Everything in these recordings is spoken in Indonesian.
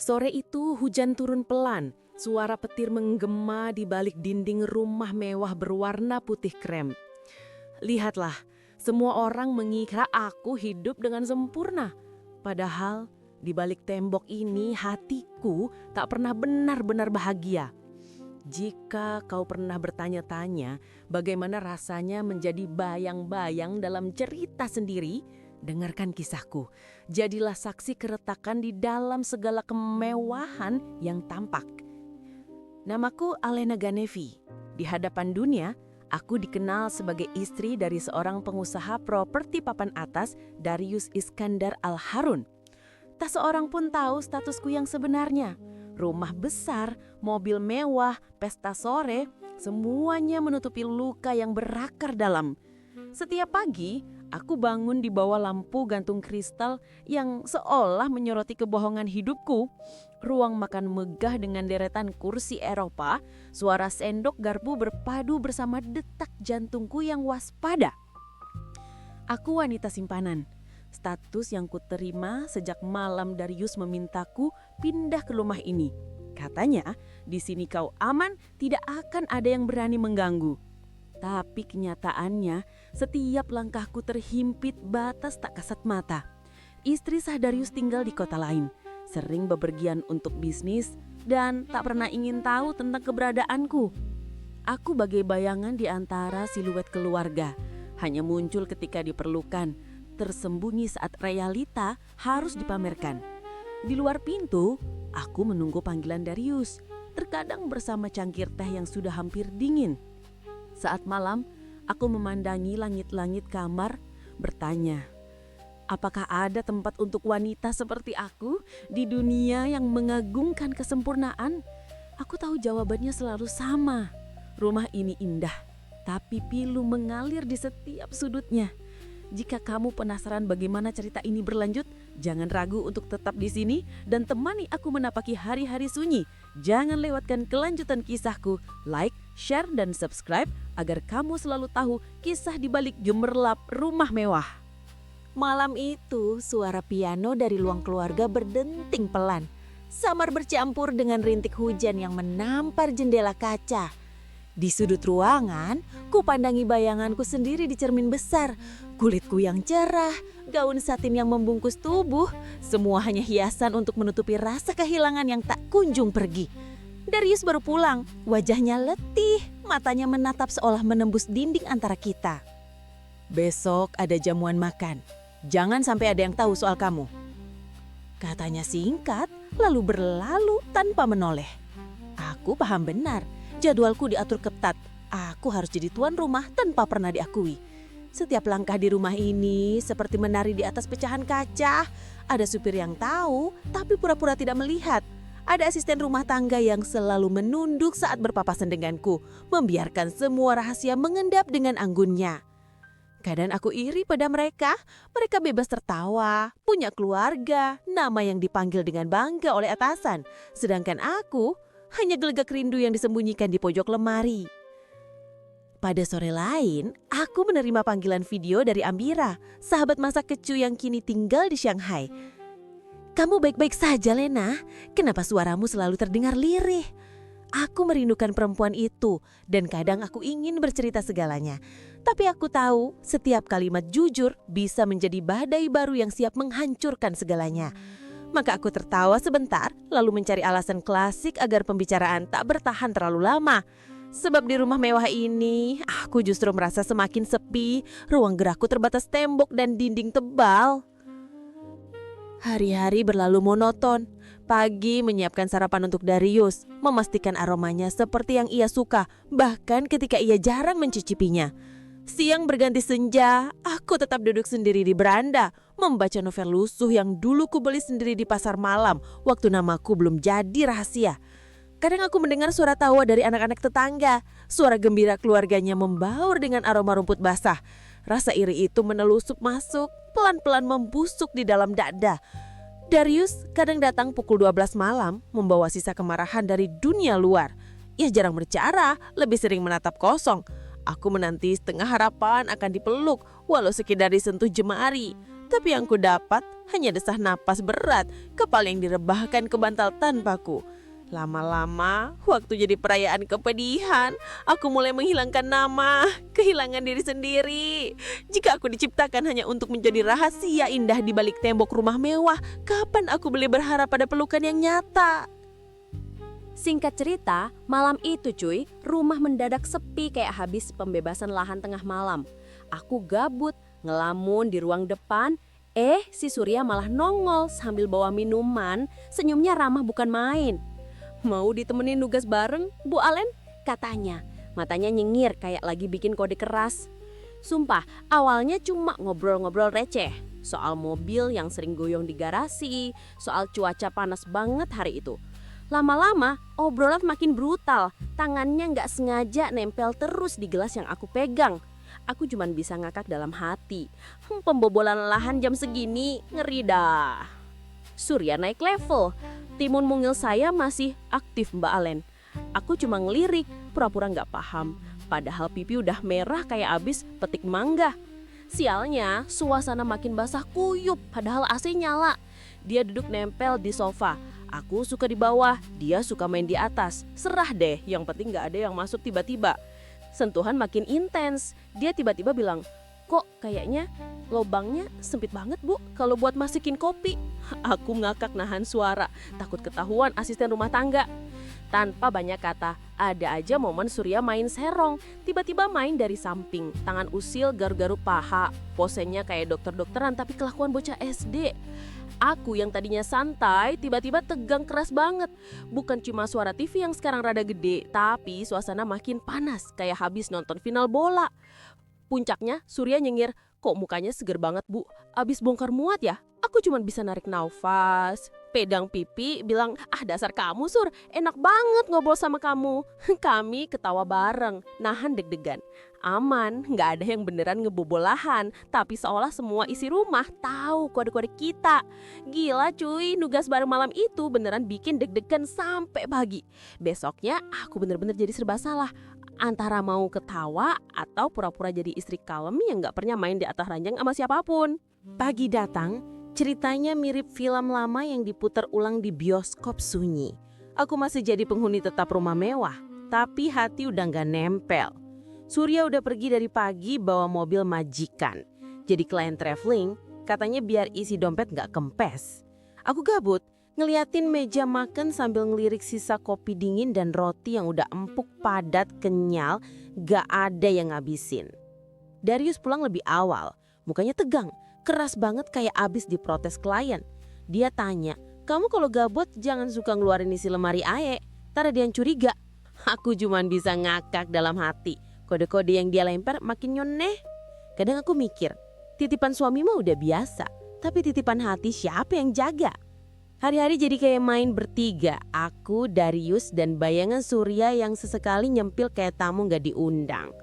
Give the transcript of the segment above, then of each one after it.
Sore itu hujan turun pelan, suara petir menggema di balik dinding rumah mewah berwarna putih krem. Lihatlah, semua orang mengira aku hidup dengan sempurna. Padahal di balik tembok ini hatiku tak pernah benar-benar bahagia. Jika kau pernah bertanya-tanya bagaimana rasanya menjadi bayang-bayang dalam cerita sendiri, dengarkan kisahku. Jadilah saksi keretakan di dalam segala kemewahan yang tampak. Namaku Alena Ganevi. Di hadapan dunia, aku dikenal sebagai istri dari seorang pengusaha properti papan atas, Darius Iskandar Al-Harun. Tak seorang pun tahu statusku yang sebenarnya. Rumah besar, mobil mewah, pesta sore, semuanya menutupi luka yang berakar dalam. Setiap pagi, aku bangun di bawah lampu gantung kristal yang seolah menyoroti kebohongan hidupku. Ruang makan megah dengan deretan kursi Eropa, suara sendok garpu berpadu bersama detak jantungku yang waspada. Aku wanita simpanan. Status yang kuterima sejak malam Darius memintaku pindah ke rumah ini. Katanya, di sini kau aman, tidak akan ada yang berani mengganggu. Tapi kenyataannya, setiap langkahku terhimpit batas tak kasat mata. Istri sah Darius tinggal di kota lain, sering bepergian untuk bisnis, dan tak pernah ingin tahu tentang keberadaanku. Aku bagai bayangan di antara siluet keluarga, hanya muncul ketika diperlukan, tersembunyi saat realita harus dipamerkan. Di luar pintu, aku menunggu panggilan Darius, terkadang bersama cangkir teh yang sudah hampir dingin. Saat malam, aku memandangi langit-langit kamar, bertanya, apakah ada tempat untuk wanita seperti aku di dunia yang mengagungkan kesempurnaan? Aku tahu jawabannya selalu sama. Rumah ini indah, tapi pilu mengalir di setiap sudutnya. Jika kamu penasaran bagaimana cerita ini berlanjut, jangan ragu untuk tetap di sini dan temani aku menapaki hari-hari sunyi. Jangan lewatkan kelanjutan kisahku. Like, share, dan subscribe agar kamu selalu tahu kisah di balik gemerlap rumah mewah. Malam itu, suara piano dari ruang keluarga berdenting pelan, samar bercampur dengan rintik hujan yang menampar jendela kaca. Di sudut ruangan, kupandangi bayanganku sendiri di cermin besar. Kulitku yang cerah, gaun satin yang membungkus tubuh, semua hanya hiasan untuk menutupi rasa kehilangan yang tak kunjung pergi. Darius baru pulang, wajahnya letih, matanya menatap seolah menembus dinding antara kita. Besok ada jamuan makan, jangan sampai ada yang tahu soal kamu. Katanya singkat, lalu berlalu tanpa menoleh. Aku paham benar. Jadwalku diatur ketat, aku harus jadi tuan rumah tanpa pernah diakui. Setiap langkah di rumah ini seperti menari di atas pecahan kaca. Ada supir yang tahu, tapi pura-pura tidak melihat. Ada asisten rumah tangga yang selalu menunduk saat berpapasan denganku, membiarkan semua rahasia mengendap dengan anggunnya. Kadang aku iri pada mereka bebas tertawa, punya keluarga, nama yang dipanggil dengan bangga oleh atasan. Sedangkan aku hanya gelegak rindu yang disembunyikan di pojok lemari. Pada sore lain, aku menerima panggilan video dari Ambira, sahabat masa kecil yang kini tinggal di Shanghai. Kamu baik-baik saja, Lena? Kenapa suaramu selalu terdengar lirih? Aku merindukan perempuan itu dan kadang aku ingin bercerita segalanya. Tapi aku tahu setiap kalimat jujur bisa menjadi badai baru yang siap menghancurkan segalanya. Maka aku tertawa sebentar, lalu mencari alasan klasik agar pembicaraan tak bertahan terlalu lama. Sebab di rumah mewah ini, aku justru merasa semakin sepi, ruang gerakku terbatas tembok dan dinding tebal. Hari-hari berlalu monoton. Pagi menyiapkan sarapan untuk Darius, memastikan aromanya seperti yang ia suka, bahkan ketika ia jarang mencicipinya. Siang berganti senja, aku tetap duduk sendiri di beranda, membaca novel lusuh yang dulu kubeli sendiri di pasar malam waktu namaku belum jadi rahasia. Kadang aku mendengar suara tawa dari anak-anak tetangga, suara gembira keluarganya membaur dengan aroma rumput basah. Rasa iri itu menelusup masuk, pelan-pelan membusuk di dalam dada. Darius kadang datang pukul 12 malam, membawa sisa kemarahan dari dunia luar. Ia jarang berbicara, lebih sering menatap kosong. Aku menanti setengah harapan akan dipeluk, walau sekedar disentuh jemari. Tapi yang ku dapat hanya desah napas berat, kepala yang direbahkan ke bantal tanpaku. Lama-lama, waktu jadi perayaan kepedihan, aku mulai menghilangkan nama, kehilangan diri sendiri. Jika aku diciptakan hanya untuk menjadi rahasia indah di balik tembok rumah mewah, kapan aku boleh berharap pada pelukan yang nyata? Singkat cerita, malam itu cuy, rumah mendadak sepi kayak habis pembebasan lahan tengah malam. Aku gabut, ngelamun di ruang depan. Si Surya malah nongol sambil bawa minuman, senyumnya ramah bukan main. Mau ditemenin nugas bareng, Bu Alen? Katanya. Matanya nyengir kayak lagi bikin kode keras. Sumpah, awalnya cuma ngobrol-ngobrol receh. Soal mobil yang sering goyong di garasi, soal cuaca panas banget hari itu. Lama-lama, obrolan makin brutal. Tangannya nggak sengaja nempel terus di gelas yang aku pegang. Aku cuman bisa ngakak dalam hati. Pembobolan lahan jam segini, ngeri dah. Surya naik level. Timun mungil saya masih aktif Mbak Alen. Aku cuma ngelirik, pura-pura nggak paham. Padahal pipi udah merah kayak abis petik mangga. Sialnya, suasana makin basah kuyup padahal AC nyala. Dia duduk nempel di sofa. Aku suka di bawah, dia suka main di atas. Serah deh, yang penting nggak ada yang masuk tiba-tiba. Sentuhan makin intens. Dia tiba-tiba bilang, kok kayaknya lobangnya sempit banget Bu kalau buat masukin kopi. Aku ngakak nahan suara, takut ketahuan asisten rumah tangga. Tanpa banyak kata, ada aja momen Surya main serong. Tiba-tiba main dari samping, tangan usil garu-garu paha. Posenya kayak dokter-dokteran tapi kelakuan bocah SD. Aku yang tadinya santai tiba-tiba tegang keras banget. Bukan cuma suara TV yang sekarang rada gede, tapi suasana makin panas kayak habis nonton final bola. Puncaknya Surya nyengir, kok mukanya seger banget Bu, abis bongkar muat ya? Aku cuma bisa narik nafas, pegang pipi, bilang, dasar kamu Sur, enak banget ngobrol sama kamu. Kami ketawa bareng, nahan deg-degan. Aman, gak ada yang beneran ngebobol lahan, tapi seolah semua isi rumah tahu kode-kode kita. Gila cuy, nugas bareng malam itu beneran bikin deg-degan sampai pagi. Besoknya aku bener-bener jadi serba salah. Antara mau ketawa atau pura-pura jadi istri kalem yang gak pernah main di atas ranjang sama siapapun. Pagi datang, ceritanya mirip film lama yang diputar ulang di bioskop sunyi. Aku masih jadi penghuni tetap rumah mewah, tapi hati udah gak nempel. Surya udah pergi dari pagi bawa mobil majikan. Jadi klien traveling, katanya biar isi dompet gak kempes. Aku gabut, ngeliatin meja makan sambil ngelirik sisa kopi dingin dan roti yang udah empuk, padat, kenyal, gak ada yang ngabisin. Darius pulang lebih awal, mukanya tegang, keras banget kayak abis diprotes klien. Dia tanya, kamu kalau gabut jangan suka ngeluarin isi lemari ae, ntar ada yang curiga. Aku cuman bisa ngakak dalam hati. Kode-kode yang dia lempar makin nyoneh. Kadang aku mikir, titipan suami mah udah biasa, tapi titipan hati siapa yang jaga? Hari-hari jadi kayak main bertiga, aku, Darius, dan bayangan Surya yang sesekali nyempil kayak tamu gak diundang.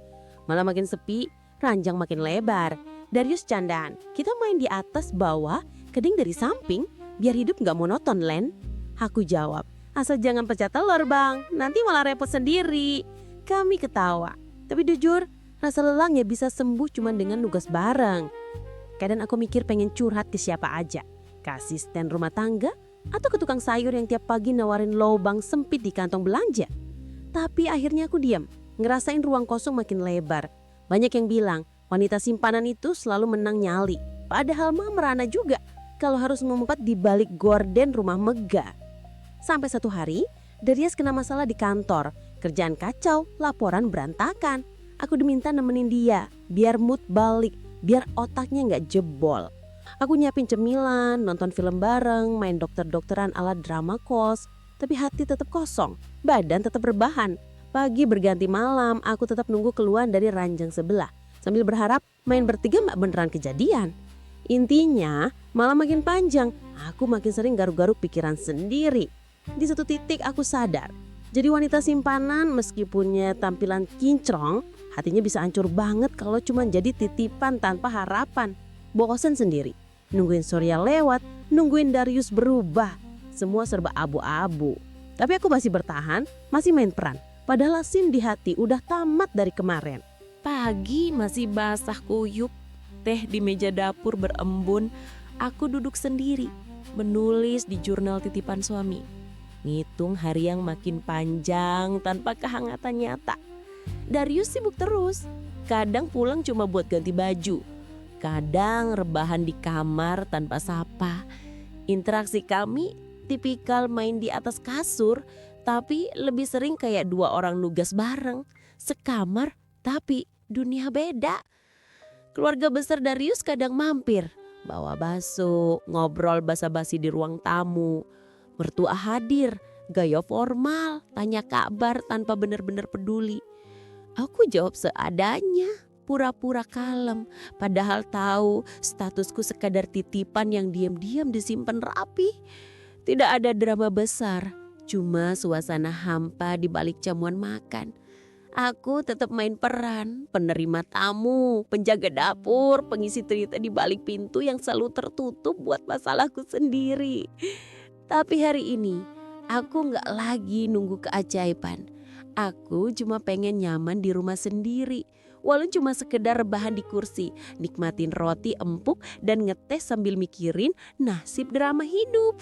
Malah makin sepi, ranjang makin lebar. Darius candaan, kita main di atas bawah, keding dari samping, biar hidup gak monoton Len. Aku jawab, asal jangan pecah telur bang, nanti malah repot sendiri. Kami ketawa. Tapi jujur, rasa lelah ya bisa sembuh cuma dengan nugas bareng. Kadang aku mikir pengen curhat ke siapa aja. Ke asisten rumah tangga atau ke tukang sayur yang tiap pagi nawarin lobang sempit di kantong belanja. Tapi akhirnya aku diam, ngerasain ruang kosong makin lebar. Banyak yang bilang wanita simpanan itu selalu menang nyali. Padahal mah merana juga kalau harus ngumpet di balik gorden rumah megah. Sampai satu hari, Darius kena masalah di kantor. Kerjaan kacau, laporan berantakan. Aku diminta nemenin dia, biar mood balik, biar otaknya nggak jebol. Aku nyiapin cemilan, nonton film bareng, main dokter-dokteran ala drama kos. Tapi hati tetap kosong, badan tetap rebahan. Pagi berganti malam, aku tetap nunggu keluar dari ranjang sebelah. Sambil berharap main bertiga nggak beneran kejadian. Intinya, malam makin panjang, aku makin sering garuk-garuk pikiran sendiri. Di satu titik aku sadar, jadi wanita simpanan meskipunnya tampilan kinclong, hatinya bisa hancur banget kalau cuma jadi titipan tanpa harapan. Bosan sendiri, nungguin Surya lewat, nungguin Darius berubah. Semua serba abu-abu. Tapi aku masih bertahan, masih main peran. Padahal scene di hati udah tamat dari kemarin. Pagi masih basah kuyup, teh di meja dapur berembun, aku duduk sendiri, menulis di jurnal titipan suami. Ngitung hari yang makin panjang tanpa kehangatan nyata. Darius sibuk terus, kadang pulang cuma buat ganti baju, kadang rebahan di kamar tanpa sapa. Interaksi kami tipikal main di atas kasur, tapi lebih sering kayak dua orang nugas bareng, sekamar tapi dunia beda. Keluarga besar Darius kadang mampir, bawa bakso, ngobrol basa-basi di ruang tamu. Mertua hadir, gaya formal, tanya kabar tanpa benar-benar peduli. Aku jawab seadanya, pura-pura kalem, padahal tahu statusku sekadar titipan yang diam-diam disimpan rapi. Tidak ada drama besar, cuma suasana hampa di balik jamuan makan. Aku tetap main peran, penerima tamu, penjaga dapur, pengisi cerita di balik pintu yang selalu tertutup buat masalahku sendiri. Tapi hari ini, aku gak lagi nunggu keajaiban. Aku cuma pengen nyaman di rumah sendiri. Walau cuma sekedar rebahan di kursi, nikmatin roti empuk dan ngetes sambil mikirin nasib drama hidup.